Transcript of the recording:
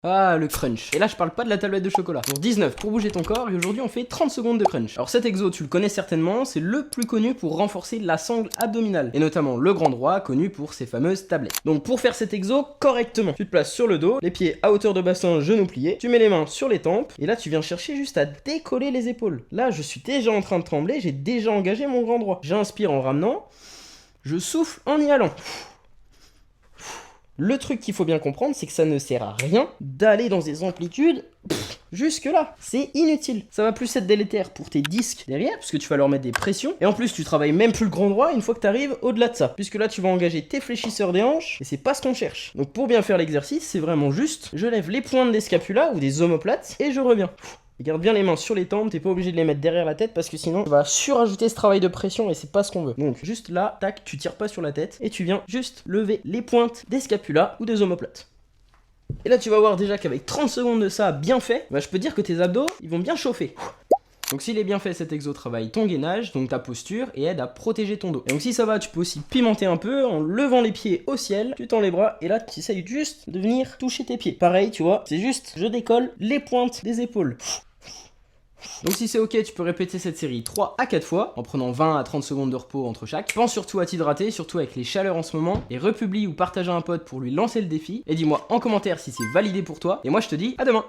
Ah, le crunch. Et là, je parle pas de la tablette de chocolat. Pour 19 pour bouger ton corps, et aujourd'hui, on fait 30 secondes de crunch. Alors cet exo, tu le connais certainement, c'est le plus connu pour renforcer la sangle abdominale, et notamment le grand droit, connu pour ses fameuses tablettes. Donc pour faire cet exo correctement, tu te places sur le dos, les pieds à hauteur de bassin, genoux pliés, tu mets les mains sur les tempes, et là, tu viens chercher juste à décoller les épaules. Là, je suis déjà en train de trembler, j'ai déjà engagé mon grand droit. J'inspire en ramenant, je souffle en y allant. Le truc qu'il faut bien comprendre, c'est que ça ne sert à rien d'aller dans des amplitudes jusque là. C'est inutile. Ça va plus être délétère pour tes disques derrière, puisque tu vas leur mettre des pressions. Et en plus, tu travailles même plus le grand droit une fois que tu arrives au-delà de ça. Puisque là, tu vas engager tes fléchisseurs des hanches, et c'est pas ce qu'on cherche. Donc pour bien faire l'exercice, c'est vraiment juste, je lève les pointes des scapulas ou des omoplates, et je reviens. Et garde bien les mains sur les tempes, t'es pas obligé de les mettre derrière la tête parce que sinon tu vas surajouter ce travail de pression et c'est pas ce qu'on veut. Donc juste là, tac, tu tires pas sur la tête et tu viens juste lever les pointes des scapulas ou des omoplates. Et là tu vas voir déjà qu'avec 30 secondes de ça bien fait, bah, je peux dire que tes abdos ils vont bien chauffer. Donc s'il est bien fait, cet exo travaille ton gainage, donc ta posture, et aide à protéger ton dos. Et donc si ça va, tu peux aussi pimenter un peu en levant les pieds au ciel, tu tends les bras, et là tu essayes juste de venir toucher tes pieds. Pareil, tu vois, c'est juste, je décolle les pointes des épaules. Donc si c'est ok, tu peux répéter cette série 3 à 4 fois, en prenant 20 à 30 secondes de repos entre chaque. Pense surtout à t'hydrater, surtout avec les chaleurs en ce moment, et republie ou partage à un pote pour lui lancer le défi, et dis-moi en commentaire si c'est validé pour toi, et moi je te dis à demain.